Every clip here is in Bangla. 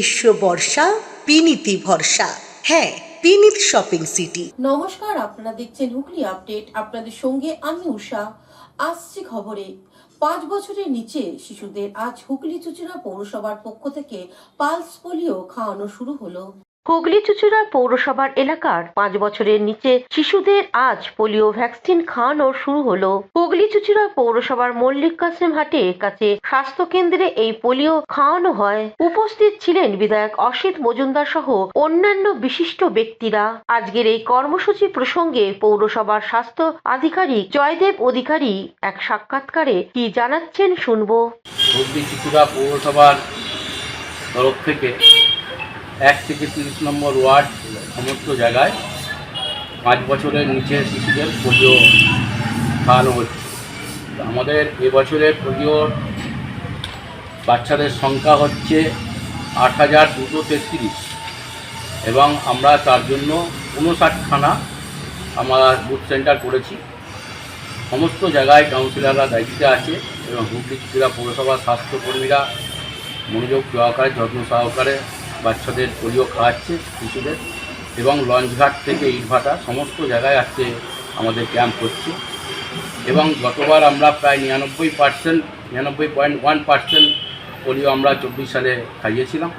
গ্রীষ্ম বর্ষা বিনীতি ভরসা। হ্যাঁ, বিনীত শপিং সিটি। নমস্কার, আপনারা দেখছেন হুগলি আপডেট। আপনাদের সঙ্গে আমি উষা। আসছি খবরে। 5 বছরের নিচে শিশুদের আজ হুগলি চুঁচুড়া পৌরসভার পক্ষ থেকে পালস পোলিও খাওয়ানো শুরু হলো। হুগলি চুঁচুড়া পৌরসভার এলাকার 5 বছরের নিচে শিশুদের আজ পোলিও ভ্যাকসিন খাওয়ানো শুরু হলো। হুগলি চুঁচুড়া পৌরসভার মল্লিক কাসেম হাটের কাছে স্বাস্থ্য কেন্দ্রে এই পোলিও খাওয়ানো হয়। উপস্থিত ছিলেন বিধায়ক অসিত মজুমদার সহ অন্যান্য বিশিষ্ট ব্যক্তিরা। আজকের এই কর্মসূচি প্রসঙ্গে পৌরসভার স্বাস্থ্য আধিকারিক জয়দেব অধিকারী এক সাক্ষাৎকারে কি জানাচ্ছেন শুনবো। হুগলি চুঁচুড়া পৌরসভার তরফ থেকে 1 থেকে 30 নম্বর ওয়ার্ড সমস্ত জায়গায় 5 বছরের নিচের শিশুদের পোলিও খাওয়ানো হচ্ছে। আমাদের এবছরের পোলিওর বাচ্চাদের সংখ্যা হচ্ছে 8,233 এবং আমরা তার জন্য 59খানা আমরা বুথ সেন্টার করেছি। সমস্ত জায়গায় কাউন্সিলররা দায়িত্বে আছে এবং হুগলি চুঁচুড়া পৌরসভার স্বাস্থ্যকর্মীরা মনোযোগ সহকারে যত্ন সহকারে বাচ্চাদের পোলিও খাওয়াচ্ছে শিশুদের, এবং লঞ্চঘাট থেকে ইটভাটা সমস্ত জায়গায় আজকে আমাদের ক্যাম্প হচ্ছে। এবং গতবার আমরা প্রায় 99.1% পোলিও আমরা 24 সালে খাইয়েছিলাম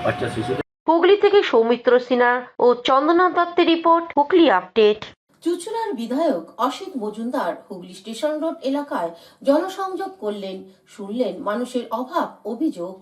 বাচ্চা শিশুদের। হুগলি থেকে সৌমিত্র সিনহা ও চন্দনা দত্তের রিপোর্ট, হুগলি আপডেট। চুঁচুড়ার বিধায়ক অসিত মজুমদার হুগলি স্টেশন রোড এলাকায় জনসংযোগ করলেন, শুনলেন মানুষের অভাব অভিযোগ।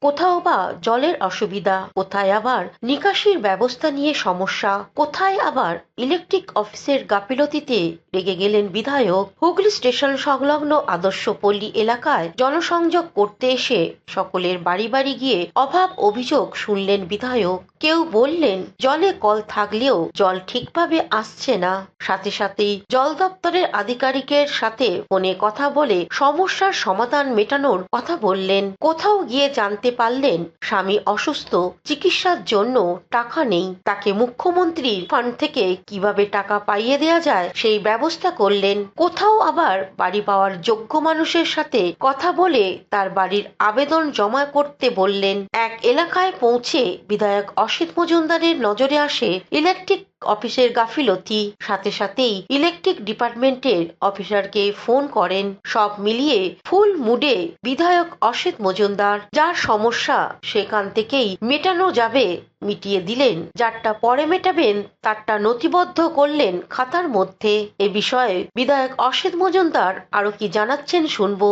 কোথাও বা জলের অসুবিধা, কোথায় আবার নিকাশির ব্যবস্থা নিয়ে সমস্যা, কোথায় আবার ইলেকট্রিক অফিসের গাফিলতিতে রেগে গেলেন বিধায়ক। হুগলি স্টেশন সংলগ্ন আদর্শ পল্লী এলাকায় জনসংযোগ করতে এসে সকলের বাড়ি বাড়ি গিয়ে অভাব অভিযোগ শুনলেন বিধায়ক। কেউ বললেন জলে কল থাকলেও জল ঠিকভাবে আসছে না। সাথে সাথেই জল দপ্তরের আধিকারিকের সাথে ফোনে কথা বলে সমস্যার সমাধান মেটানোর কথা বললেন। কোথাও গিয়ে জানতে পারলেন স্বামী অসুস্থ, চিকিৎসার জন্য টাকা নেই, তাকে মুখ্যমন্ত্রীর ফান্ড থেকে কিভাবে টাকা পাইয়ে দেওয়া যায় সেই ব্যবস্থা করলেন। কোথাও আবার বাড়ি পাওয়ার যোগ্য মানুষের সাথে কথা বলে তার বাড়ির আবেদন জমা করতে বললেন। এক এলাকায় পৌঁছে বিধায়ক অসিত মজুমদারের নজরে আসে ইলেকট্রিক অফিসের গাফিলতি। সাথে সাথেই ইলেকট্রিক ডিপার্টমেন্টের অফিসারকে ফোন করেন। সব মিলিয়ে ফুল মুডে বিধায়ক অসিত মজুমদার যার সমস্যা সেখান থেকেই মেটানো যাবে মিটিয়ে দিলেন, যারটা পরে মেটাবেন তারটা নথিবদ্ধ করলেন খাতার মধ্যে। এ বিষয়ে বিধায়ক অসিত মজুমদার আরো কি জানাচ্ছেন শুনবো।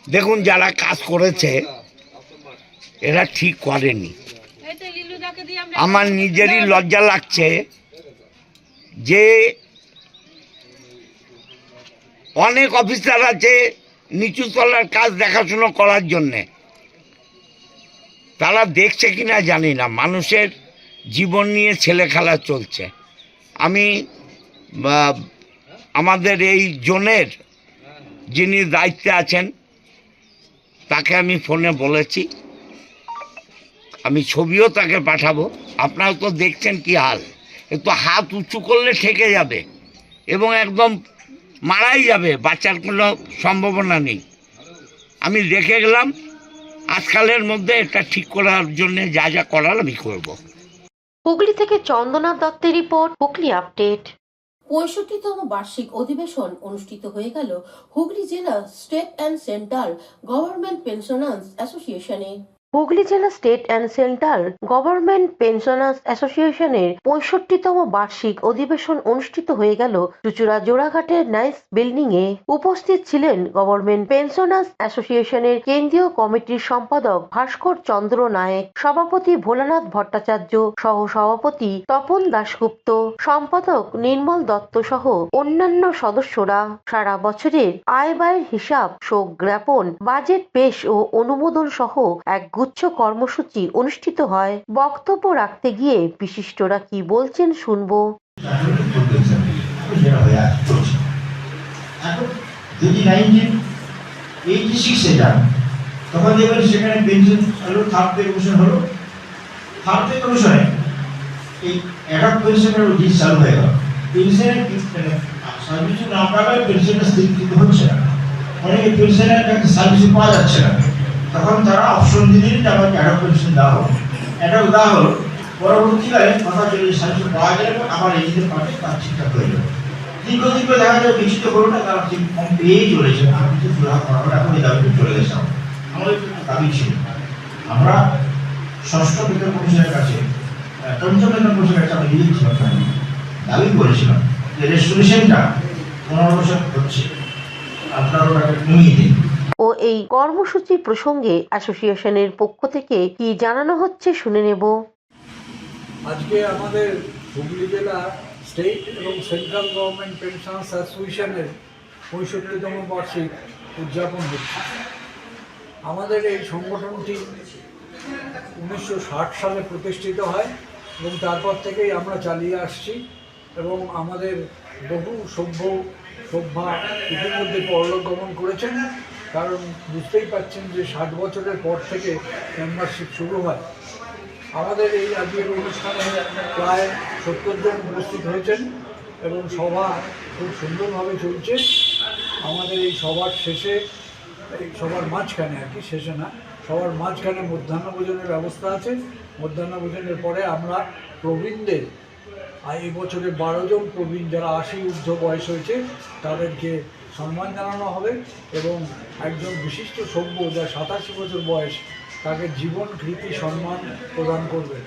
দেখুন, যারা কাজ করেছে এরা ঠিক করেনি। আমার নিজেরই লজ্জা লাগছে যে অনেক অফিসার আছে নিচু তলার কাজ দেখাশুনো করার জন্যে, তারা দেখছে কিনা জানি না। মানুষের জীবন নিয়ে ছেলে খেলা চলছে। আমি আমাদের এই জোনের যিনি দায়িত্বে আছেন তাকে আমি ফোনে বলেছি, আমি ছবিও তাকে পাঠাবো। আপনারা তো দেখছেন কি হাল, একটু হাত উঁচু করলে ঠেকে যাবে এবং একদম মারাই যাবে, বাঁচার কোনো সম্ভাবনা নেই। আমি দেখে গেলাম, আজকালের মধ্যে এটা ঠিক করার জন্য যা যা করার আমি করব। হুগলি থেকে চন্দনা দত্তের রিপোর্ট, হুগলি আপডেট। 65তম বার্ষিক অধিবেশন অনুষ্ঠিত হয়ে গেল হুগলি জেলা state and central government pensioners অ্যাসোসিয়েশনে। হুগলি জেলা state and central government pensioners অ্যাসোসিয়েশনের 65তম বার্ষিক অধিবেশন অনুষ্ঠিত হয়ে গেল চুঁচুড়া জোড়াঘাটের নাইস বিল্ডিং এ। উপস্থিত ছিলেন গভর্নমেন্ট পেনশনার্স অ্যাসোসিয়েশনের কেন্দ্রীয় কমিটির সম্পাদক ভাস্কর চন্দ্র নায়েক, সভাপতি ভোলানাথ ভট্টাচার্য, সহ সভাপতি তপন দাশগুপ্ত, সম্পাদক নির্মল দত্ত সহ অন্যান্য সদস্যরা। সারা বছরের আয় ব্যয়ের হিসাব, শোক জ্ঞাপন, বাজেট পেশ ও অনুমোদন সহ এক গুচ্ছ কর্মসূচি অনুষ্ঠিত হয়। বক্তব্য রাখতে গিয়ে বিশিষ্টরা কি বলছেন শুনবো। তখন দেখবেন সেখানে পেনশন হলো, থার্ড পে কমিশন হলো। থার্ড পে কমিশনে এই অ্যাডাপ্ট পেনশনের অধীন চালু হয়ে গেল। পেনশনের সার্ভিস না পাওয়ায় পেনশনটা স্থিতিগত হচ্ছে না, অনেকে পেনশনের সার্ভিস পাওয়া যাচ্ছে না। তখন তারা অপশন দিলেন যে আমাকে অ্যাডাল্ট পেনশন দেওয়া হবে। অ্যাডাল্ট দেওয়া হলো, পরবর্তীকালে কথা চলে সাহায্য পাওয়া গেলে আবার এই যে পার্টি তার ঠিকঠাক হয়ে যাবে। দীর্ঘদিন দেখা যায় বিচিত করো না, তারা ঠিক কম পেয়েই চলেছে, আর কিছু সুরাহা করা হবে, এখন এই দাবিতে চলে গেছে। আমাদের দাবি ছিল আমরা ষষ্ঠ বেতন কমিশনের কাছে, পঞ্চম বেতন কমিশনের কাছে আমরা লিখেছিলাম, দাবি করেছিলাম যে রেজলিউশনটা 15 বছর হচ্ছে, আপনারা ওটাকে কমিয়ে দিন। ও এই কর্মসূচি প্রসঙ্গে অ্যাসোসিয়েশনের পক্ষ থেকে কি জানানো হচ্ছে শুনে নেব। আজকে আমাদের হুগলি জেলা স্টেট এবং সেন্ট্রাল গভর্নমেন্ট পেনশনার্স অ্যাসোসিয়েশনের 65তম বার্ষিক উদযাপন হচ্ছে। আমাদের এই সংগঠনটি 1960 সালে প্রতিষ্ঠিত হয় এবং তারপর থেকেই আমরা চালিয়ে আসছি এবং আমাদের বহু সভ্যা ইতিমধ্যে পরলোক গমন করেছেন। কারণ বুঝতেই পারছেন যে 60 বছরের পর থেকে মেম্বারশিপ শুরু হয়। আমাদের এই আজকের অনুষ্ঠানে প্রায় 70 জন উপস্থিত হয়েছেন এবং সভা খুব সুন্দরভাবে চলছে। আমাদের এই সভার শেষে, এই সবার মাঝখানে আর কি, শেষে না, সবার মাঝখানে মধ্যাহ্নভোজনের ব্যবস্থা আছে। মধ্যাহ্নভোজনের পরে আমরা প্রবীণদের, এই বছরে 12 জন প্রবীণ যারা 80 ঊর্ধ্ব বয়স হয়েছে তাদেরকে সম্মান জানানো হবে এবং একজন বিশিষ্ট সভ্য যার 87 বছর বয়স তাকে জীবন কৃতি সম্মান প্রদান করবে।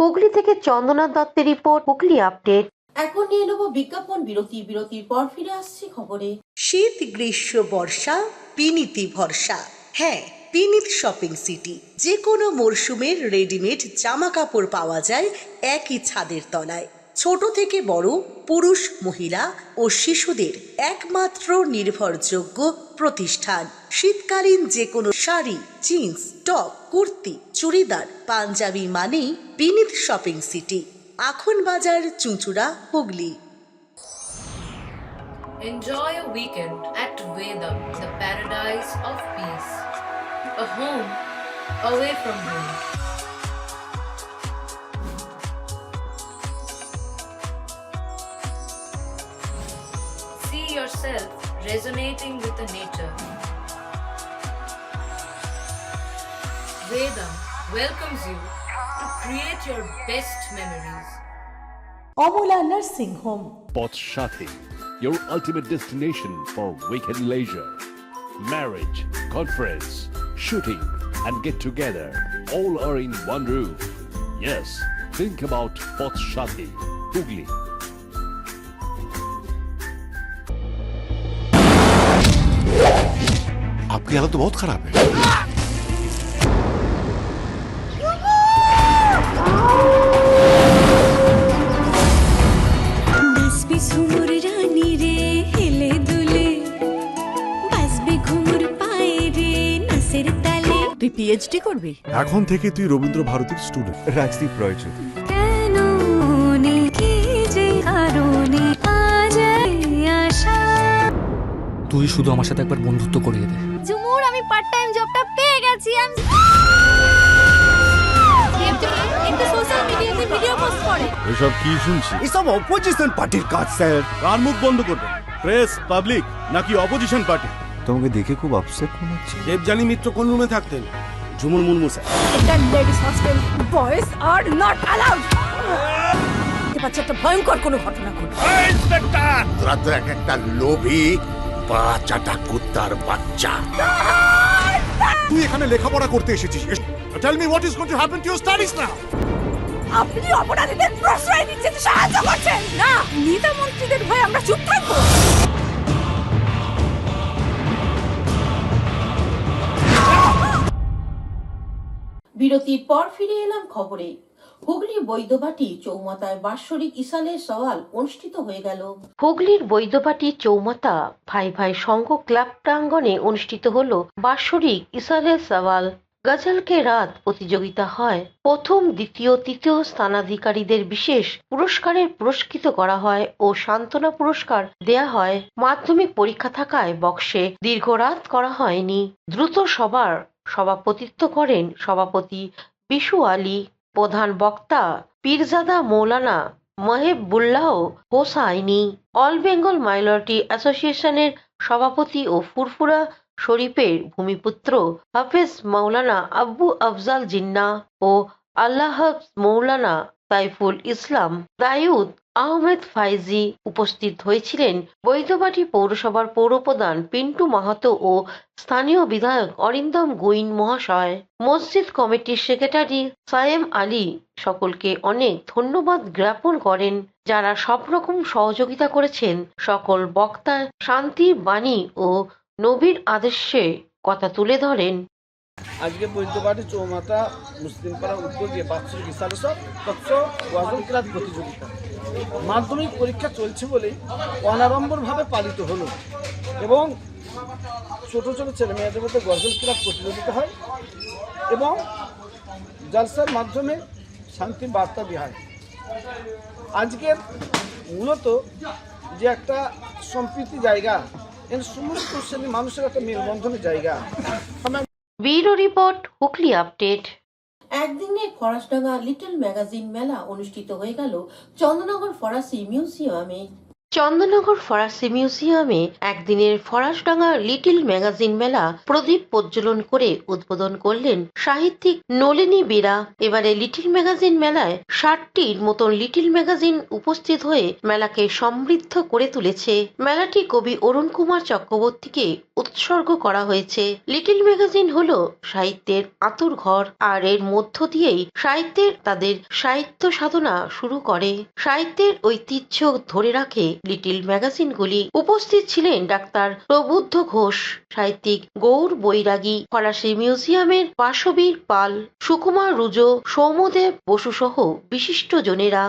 হুগলি থেকে চন্দনা দত্তের রিপোর্ট, হুগলি আপডেট। এখন নিয়ে নেব বিজ্ঞাপন বিরতি। বিরতির পর ফিরে আসছি খবরে। শীত গ্রীষ্ম বর্ষা পিনিতি ভরসা। হ্যাঁ, পিনিত শপিং সিটি। যে কোনো মরশুমের রেডিমেড জামা কাপড় পাওয়া যায় একই ছাদের তলায়। ছোট থেকে বড়, পুরুষ, মহিলা ও শিশুদের একমাত্র নির্ভরযোগ্য প্রতিষ্ঠান। শীতকালীন যে কোনো শাড়ি, জিন্স, টপ, কুর্তি, চুড়িদার, পাঞ্জাবি মানেই বিনীত শপিং সিটি। আখন বাজার, চুঁচুড়া, Hooghly. Enjoy a weekend at Vedam, the paradise of peace. A home away from home. See yourself resonating with the nature. Vedam welcomes you to create your best memories. Amala nursing home. Potshati, your ultimate destination for weekend leisure. Marriage, conference, shooting, and get together all are in one roof. Yes, think about Potshati, Hugli. आपकी हालत तो बहुत खराब है। তুই পিএইচডি করবি? এখন থেকে তুই রবীন্দ্র ভারতীর স্টুডেন্ট। রাজদীপ রয় চৌধুরী। তুই শুধু আমার সাথে একবার বন্ধুত্ব করিয়ে দে। ঝুমুর, আমি পার্ট টাইম জবটা পেয়ে গেছি। একটা সোশ্যাল মিডিয়াতে ভিডিও পোস্ট করে। এসব কি শুনছি? এসব অপোজিশন পার্টির কাজ স্যার। কার মুখ বন্ধ করবে? প্রেস, পাবলিক নাকি অপোজিশন পার্টি? তোমাকে দেখে খুব আপসেট মনে হচ্ছে। দেবজানী মিত্র কোন রুমে থাকতেন? ঝুমুর মুর্মু স্যার। এটা ladies hostel, boys are not allowed. বাচ্চা একটা ভয়ঙ্কর কোনো ঘটনা ঘটে। ইন্সপেক্টর, তোরা তো একটা লোভী বাচ্চাটা কুত্তার বাচ্চা। তুই এখানে লেখাপড়া করতে এসেছিস। Tell me what is going to happen to your studies now. আপনি অপরাধীদের প্রশ্রয় দিতে সাহায্য করছেন না। নেতা মন্ত্রীদের ভয়ে আমরা চুপ থাকবো? বিরতির পর ফিরে এলাম খবরে। হুগলি বৈদ্যবাটি চৌমাথায় বাৎসরিক ইসালের সওয়াল অনুষ্ঠিত হয়ে গেল। হুগলির বৈদ্যবাটি চৌমাথা ভাই ভাই সংঘ ক্লাব প্রাঙ্গণে অনুষ্ঠিত হলো বাৎসরিক ইসালের সওয়াল গজল কে রাত প্রতিযোগিতা হয়। প্রথম, দ্বিতীয়, তৃতীয় স্থানাধিকারীদের বিশেষ পুরস্কারের পুরস্কৃত করা হয় ও সান্ত্বনা পুরস্কার দেয়া হয়। মাধ্যমিক পরীক্ষা থাকায় বক্সে দীর্ঘ রাত করা হয়নি। দ্রুত সবার সভাপতিত্ব করেন সভাপতি বিশু আলী। প্রধান বক্তা পীরজাদা মৌলানা মহেবুল্লাহ হোসাইনি। অল বেঙ্গল মাইনরিটি অ্যাসোসিয়েশনের সভাপতি ও ফুরফুরা শরীফের ভূমিপুত্র হাফেজ মাওলানা আবু আফজাল জিন্নাহ ও আল্লাহ মৌলানা সাইফুল ইসলাম দায়ুদ আহমেদ ফাইজি উপস্থিত হয়েছিলেন বৈদ্যবাটি পৌরসভার পৌরপ্রধান পিন্টু মাহাতো ও স্থানীয় বিধায়ক অরিন্দম গুইন মহাশয়। মসজিদ কমিটির সেক্রেটারি সায়েম আলী সকলকে অনেক ধন্যবাদ জ্ঞাপন করেন, যারা সব রকম সহযোগিতা করেছেন। সকল বক্তা শান্তির বাণী ও নবীর আদর্শে কথা তুলে ধরেন। আজকে বৈদ্যবাটি চৌমাথা মুসলিম পাড়া উদ্যোগে বাৎসরিক ইসালসব ওয়াজল ক্লাস প্রতিযোগিতা মাধ্যমিক পরীক্ষা চলছে বলেই অনাড়ম্বরভাবে পালিত হলো এবং ছোট ছোট ছেলে মেয়েদের মধ্যে গজল ক্লাব প্রতিযোগিতা হয় এবং জলসার মাধ্যমে শান্তি বার্তা দেওয়া হয়। আজকের মূলত যে একটা সম্প্রীতি জায়গা, এর সমস্ত শ্রেণী মানুষের একটা মেলবন্ধনের জায়গা। Bureau report, Hooghly update. একদিনের ফরাসডাঙ্গা লিটল ম্যাগাজিন মেলা অনুষ্ঠিত হয়ে গেল চন্দ্রনগর ফরাসি মিউজিয়ামে। চন্দননগর ফরাসি মিউজিয়ামে একদিনের ফরাসডাঙ্গা লিটল ম্যাগাজিন মেলা প্রদীপ প্রজ্বলন করে উদ্বোধন করলেন সাহিত্যিক নলিনী বেরা। এবারে লিটল ম্যাগাজিন মেলায় 60টির মতন লিটল ম্যাগাজিন উপস্থিত হয়ে মেলাকে সমৃদ্ধ করে তুলেছে। মেলাটি কবি অরুণ কুমার চক্রবর্তীকে উৎসর্গ করা হয়েছে। লিটল ম্যাগাজিন হলো সাহিত্যের আঁতুর ঘর, আর এর মধ্য দিয়েই সাহিত্যের তাদের সাহিত্য সাধনা শুরু করে। সাহিত্যের ঐতিহ্য ধরে রাখে লিটল ম্যাগাজিনগুলি। উপস্থিত ছিলেন ডাক্তার প্রবুদ্ধ ঘোষ, সাহিত্যিক গৌর বৈরাগী, ফরাসি মিউজিয়ামের বাসবীর পাল, সুকুমার রুজো, সৌম্যদেব বসু সহ বিশিষ্ট জনেরা।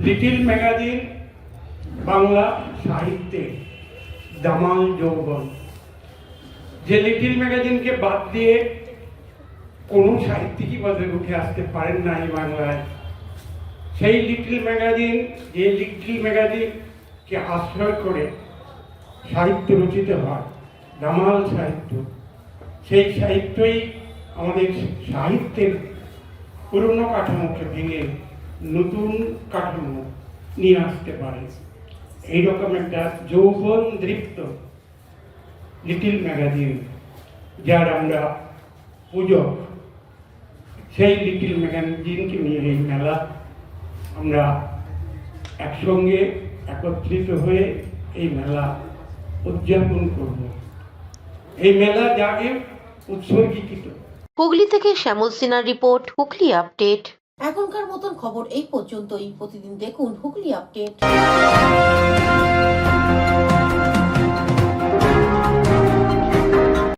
লিটল ম্যাগাজিন বাংলা সাহিত্যের দামাল যৌবন। যে লিটল ম্যাগাজিনকে বাদ দিয়ে কোনো সাহিত্যিকই বাজারে উঠে আসতে পারেন না এই বাংলায়। সেই লিটল ম্যাগাজিন, যে লিটল ম্যাগাজিনকে আশ্রয় করে সাহিত্য রচিত হয়, দামাল সাহিত্য, সেই সাহিত্যই আমাদের সাহিত্যের পুরনো কাঠামোকে ভেঙে নতুন কাঠামো নিয়ে আসতে পারে। এইরকম একটা যৌবন দৃপ্ত লিটল ম্যাগাজিন, যার আমরা পূজক, সেই লিটল ম্যাগাজিনকে নিয়ে এই মেলা আমরা একসঙ্গে একত্রিত হয়ে এই মেলা উদযাপন করব। এই মেলা যাকে উৎসর্গীকৃত। হুগলি থেকে শ্যামল সিনহার রিপোর্ট, হুগলি আপডেট। এখনকার মতন খবর এই পর্যন্তই। প্রতিদিন দেখুন হুগলি আপডেট।